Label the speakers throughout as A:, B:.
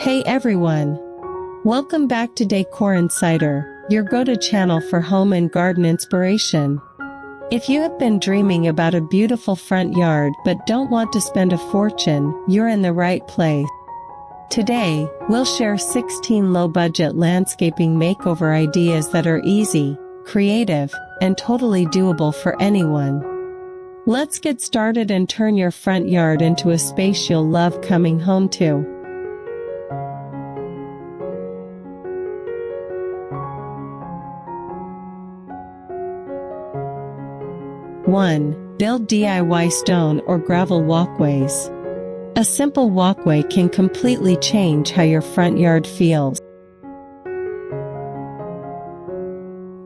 A: Hey everyone! Welcome back to Decor Insider, your go-to channel for home and garden inspiration. If you have been dreaming about a beautiful front yard but don't want to spend a fortune, you're in the right place. Today, we'll share 16 low-budget landscaping makeover ideas that are easy, creative, and totally doable for anyone. Let's get started and turn your front yard into a space you'll love coming home to. One, build DIY stone or gravel walkways. A simple walkway can completely change how your front yard feels.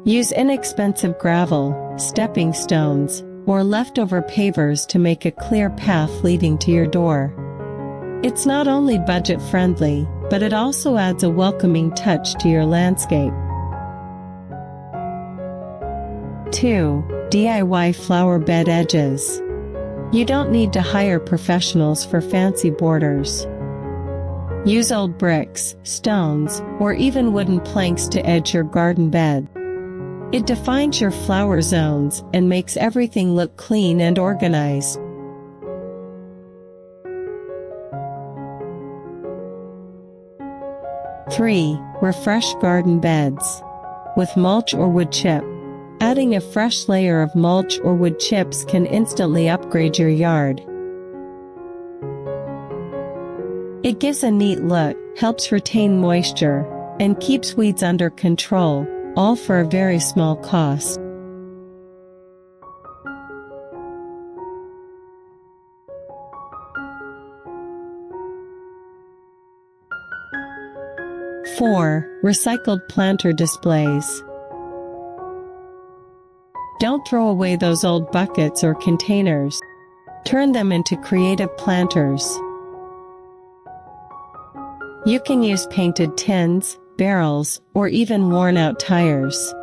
A: Use inexpensive gravel, stepping stones, or leftover pavers to make a clear path leading to your door. It's not only budget-friendly, but it also adds a welcoming touch to your landscape. 2. DIY flower bed edges. You don't need to hire professionals for fancy borders. Use old bricks, stones, or even wooden planks to edge your garden bed. It defines your flower zones and makes everything look clean and organized. Three, refresh garden beds. With mulch or wood chip. Adding a fresh layer of mulch or wood chips can instantly upgrade your yard. It gives a neat look, helps retain moisture, and keeps weeds under control, all for a very small cost. Four, recycled planter displays. Don't throw away those old buckets or containers. Turn them into creative planters. You can use painted tins, barrels, or even worn-out tires.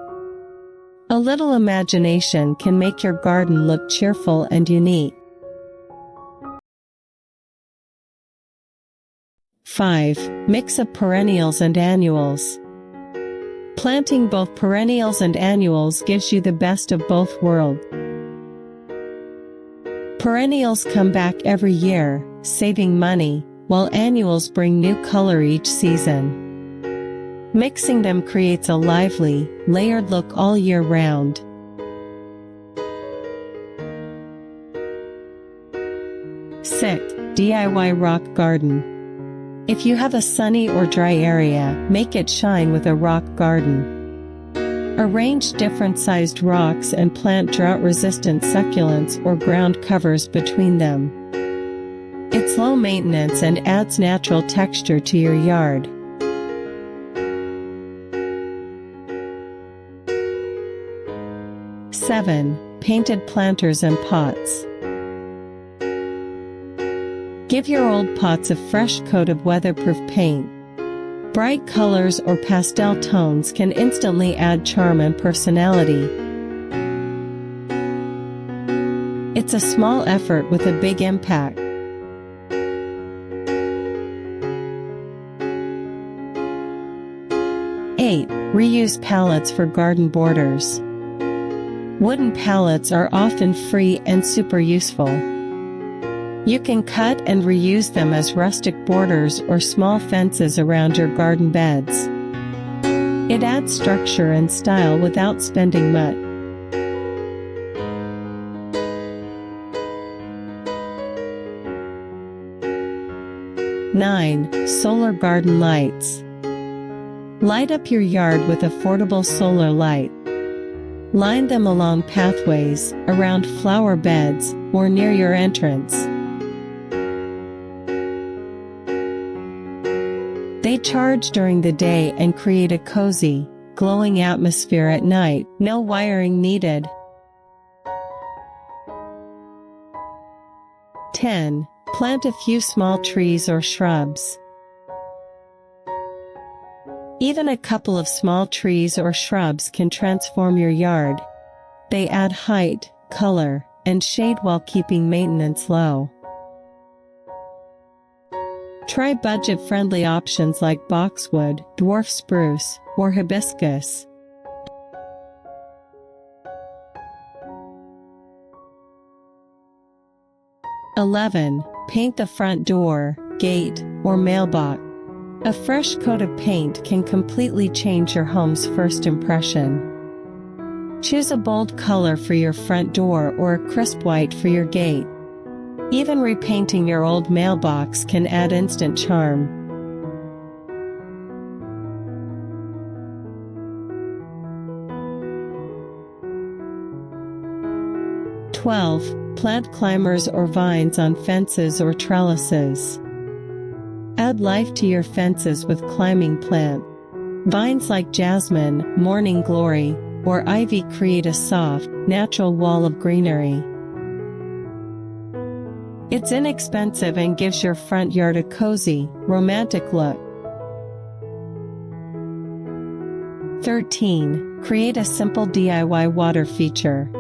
A: A little imagination can make your garden look cheerful and unique. 5. Mix up perennials and annuals. Planting both perennials and annuals gives you the best of both worlds. Perennials come back every year, saving money, while annuals bring new color each season. Mixing them creates a lively, layered look all year round. Six, DIY rock garden. If you have a sunny or dry area, make it shine with a rock garden. Arrange different-sized rocks and plant drought-resistant succulents or ground covers between them. It's low maintenance and adds natural texture to your yard. Seven, painted planters and pots. Give your old pots a fresh coat of weatherproof paint. Bright colors or pastel tones can instantly add charm and personality. It's a small effort with a big impact. Eight, reuse pallets for garden borders. Wooden pallets are often free and super useful. You can cut and reuse them as rustic borders or small fences around your garden beds. It adds structure and style without spending much. Nine, solar garden lights. Light up your yard with affordable solar light. Line them along pathways, around flower beds, or near your entrance. They charge during the day and create a cozy, glowing atmosphere at night, no wiring needed. 10. Plant a few small trees or shrubs. Even a couple of small trees or shrubs can transform your yard. They add height, color, and shade while keeping maintenance low. Try budget-friendly options like boxwood, dwarf spruce, or hibiscus. 11. Paint the front door, gate, or mailbox. A fresh coat of paint can completely change your home's first impression. Choose a bold color for your front door or a crisp white for your gate. Even repainting your old mailbox can add instant charm. 12. Plant climbers or vines on fences or trellises. Add life to your fences with climbing plants. Vines like jasmine, morning glory, or ivy create a soft, natural wall of greenery. It's inexpensive and gives your front yard a cozy, romantic look. 13. Create a simple DIY water feature.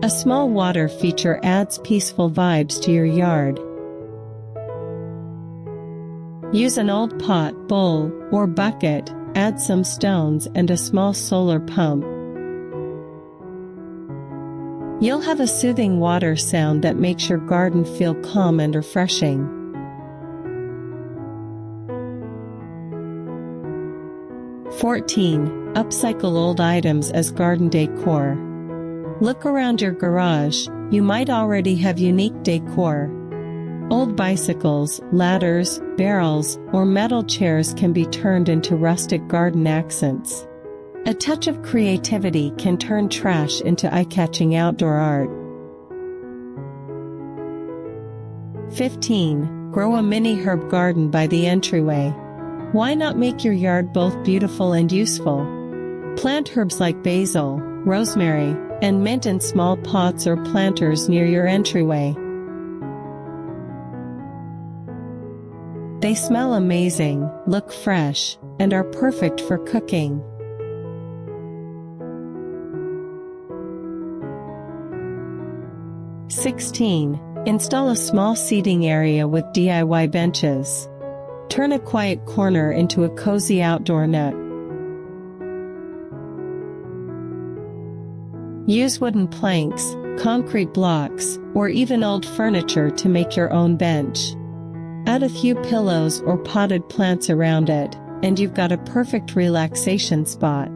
A: A small water feature adds peaceful vibes to your yard. Use an old pot, bowl, or bucket, add some stones and a small solar pump. You'll have a soothing water sound that makes your garden feel calm and refreshing. 14. Upcycle old items as garden decor. Look around your garage, you might already have unique decor. Old bicycles, ladders, barrels, or metal chairs can be turned into rustic garden accents. A touch of creativity can turn trash into eye-catching outdoor art. 15. Grow a mini herb garden by the entryway. Why not make your yard both beautiful and useful? Plant herbs like basil, rosemary, and mint in small pots or planters near your entryway. They smell amazing, look fresh, and are perfect for cooking. 16. Install a small seating area with DIY benches. Turn a quiet corner into a cozy outdoor nook. Use wooden planks, concrete blocks, or even old furniture to make your own bench. Add a few pillows or potted plants around it, and you've got a perfect relaxation spot.